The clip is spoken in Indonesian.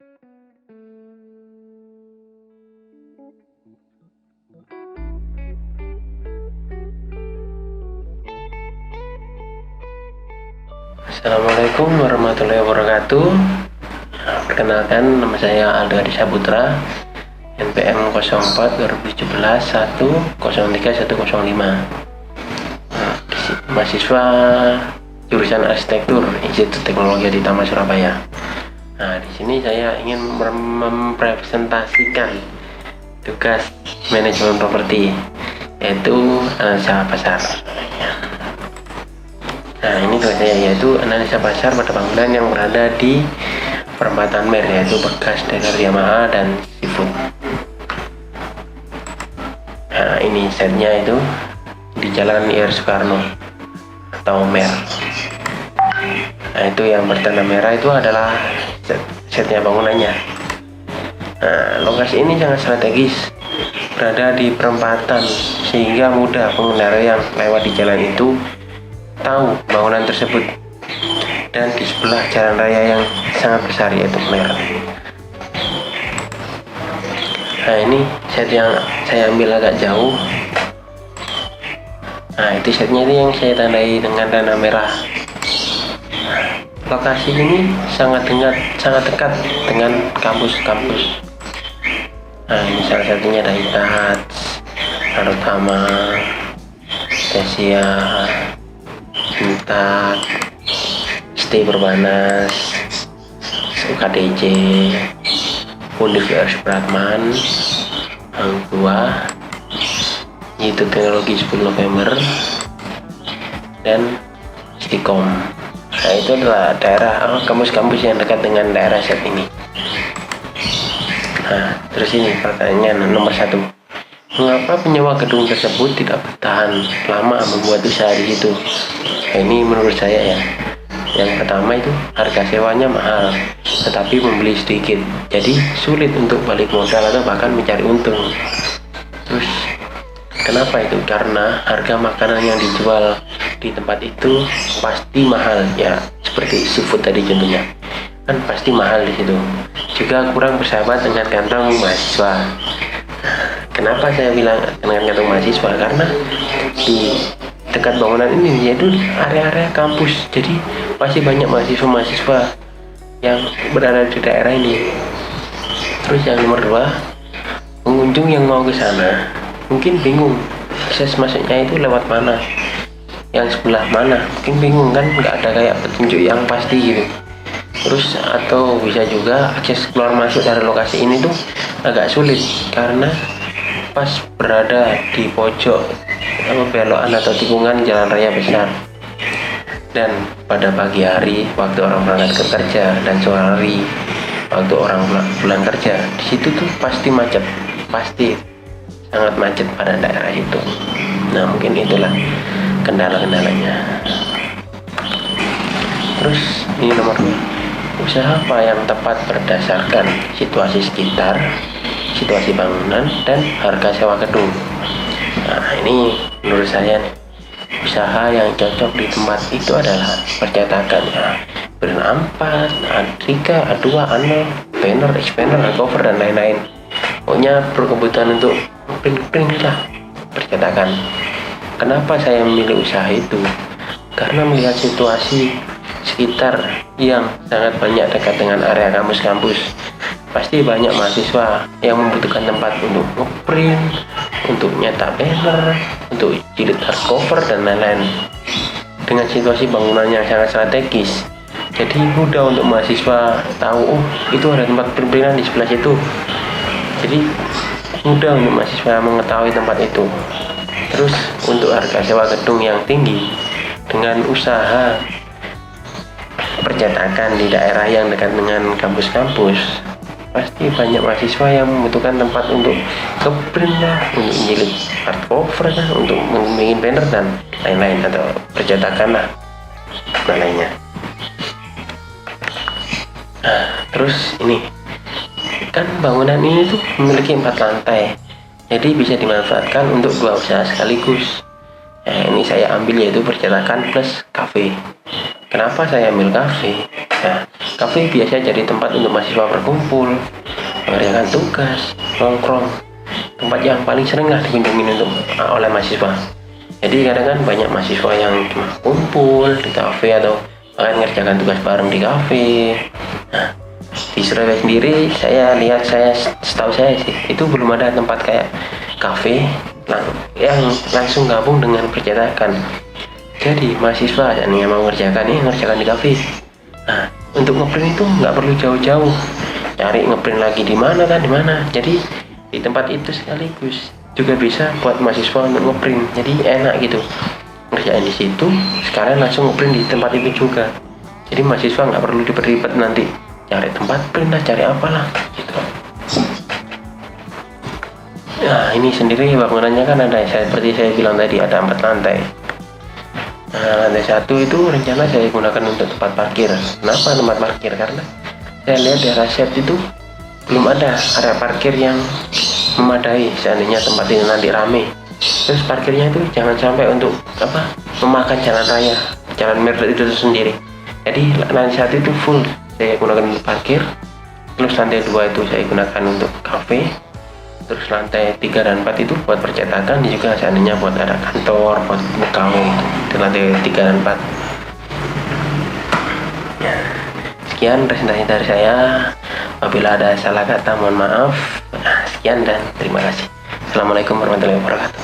Assalamualaikum warahmatullahi wabarakatuh. Perkenalkan, nama saya Aldo Adi Saputra, NPM 04 2017 103 105. Mahasiswa jurusan Arsitektur Institut Teknologi Aditama Surabaya. Nah, di sini saya ingin mempresentasikan tugas manajemen properti, yaitu analisa pasar. Nah, ini tugas saya, yaitu analisa pasar pada bangunan yang berada di perempatan Mer, yaitu bekas dealer Yamaha dan Seafood. Nah, ini setnya itu di Jalan Ir Soekarno atau Mer. Nah, itu yang bertanda merah itu adalah setnya bangunannya. Nah, lokasi ini sangat strategis, berada di perempatan sehingga mudah pengendara yang lewat di jalan itu tahu bangunan tersebut, dan di sebelah jalan raya yang sangat besar, yaitu Mer. Nah, ini set yang saya ambil agak jauh. Nah, itu setnya itu yang saya tandai dengan tanda merah. Lokasi ini sangat dekat dengan kampus-kampus. Nah, ini salah satunya ada ITAHATS, Narutama, Tesia, Intak, ST Perbanas, UKDJ, Universitas Pratman, Hang Tua, Institut Teknologi 10 November, dan Stikom. Nah, itu adalah daerah kampus-kampus yang dekat dengan daerah set ini. Nah, terus ini pertanyaan nomor 1. Mengapa penyewa gedung tersebut tidak bertahan lama membuat usaha di situ? Nah, ini menurut saya ya. Yang pertama itu harga sewanya mahal, tetapi membeli sedikit, jadi sulit untuk balik modal atau bahkan mencari untung. Terus kenapa itu? Karena harga makanan yang dijual di tempat itu pasti mahal, ya seperti seafood tadi contohnya, kan pasti mahal di situ. Juga kurang bersahabat dengan kantong mahasiswa. Kenapa saya bilang dengan kantong mahasiswa? Karena di dekat bangunan ini yaitu area-area kampus, jadi pasti banyak mahasiswa-mahasiswa yang berada di daerah ini. Terus yang nomor 2, pengunjung yang mau ke sana mungkin bingung akses masuknya itu lewat mana, yang sebelah mana, mungkin bingung kan, nggak ada kayak petunjuk yang pasti gitu. Terus atau bisa juga akses keluar masuk dari lokasi ini tuh agak sulit karena pas berada di pojok belokan atau tikungan jalan raya besar, dan pada pagi hari waktu orang berangkat ke kerja dan sore hari waktu orang pulang kerja, di situ tuh pasti macet, pasti sangat macet pada daerah itu. Nah, mungkin itulah kendala-kendalanya. Terus ini nomor 2, usaha apa yang tepat berdasarkan situasi sekitar, situasi bangunan, dan harga sewa gedung. Nah, ini menurut saya nih, usaha yang cocok di tempat itu adalah percetakan, ya, print A4, A3, A2, A0, banner, X-banner, cover, dan lain-lain. Pokoknya berkebutuhan untuk print lah, percetakan. Kenapa saya memilih usaha itu? Karena melihat situasi sekitar yang sangat banyak dekat dengan area kampus-kampus, pasti banyak mahasiswa yang membutuhkan tempat untuk ngeprint, untuk nyetak banner, untuk jilid hardcover, dan lain-lain. Dengan situasi bangunannya sangat strategis, jadi mudah untuk mahasiswa tahu, oh itu ada tempat printan di sebelah situ. Jadi mudah untuk mahasiswa mengetahui tempat itu. Terus untuk harga sewa gedung yang tinggi, dengan usaha percetakan di daerah yang dekat dengan kampus-kampus, pasti banyak mahasiswa yang membutuhkan tempat untuk ngeprint lah, untuk jilid hardcover lah, untuk bikin banner dan lain-lain, atau percetakan lah dan lainnya. Nah, terus ini kan bangunan ini tuh memiliki 4 lantai, jadi bisa dimanfaatkan untuk 2 usaha sekaligus. Nah, ini saya ambil yaitu percetakan plus kafe. Kenapa saya ambil kafe? Nah, kafe biasa jadi tempat untuk mahasiswa berkumpul, mengerjakan tugas, nongkrong, tempat yang paling sering lah dikunjungi oleh mahasiswa. Jadi kadang kan banyak mahasiswa yang cuma kumpul di kafe atau bahkan ngerjakan tugas bareng di kafe. Nah, di Surabaya sendiri setahu saya sih itu belum ada tempat kayak kafe yang langsung gabung dengan percetakan. Jadi mahasiswa yang mau ngerjakan di kafe. Nah, untuk ngeprint itu nggak perlu jauh-jauh, cari ngeprint lagi di mana. Jadi di tempat itu sekaligus juga bisa buat mahasiswa untuk ngeprint. Jadi enak gitu, ngerjain di situ sekalian langsung ngeprint di tempat itu juga. Jadi mahasiswa nggak perlu ribet nanti cari tempat print lah, cari apalah gitu. Nah, ini sendiri bangunannya kan ada seperti saya bilang tadi, ada 4 lantai. Nah, lantai 1 itu rencana saya gunakan untuk tempat parkir. Kenapa tempat parkir? Karena saya lihat di Rasyad itu belum ada area parkir yang memadai. Seandainya tempat ini nanti rame, terus parkirnya itu jangan sampai untuk memakan jalan raya, jalan Mirdad itu sendiri. Jadi lantai 1 itu full saya gunakan untuk parkir, terus lantai 2 itu saya gunakan untuk kafe, terus lantai 3 dan 4 itu buat percetakan, juga seandainya buat ada kantor, buat pegawai itu di lantai 3 dan 4. Ya, sekian presentasi dari saya. Apabila ada salah kata mohon maaf. Sekian dan terima kasih. Assalamualaikum warahmatullahi wabarakatuh.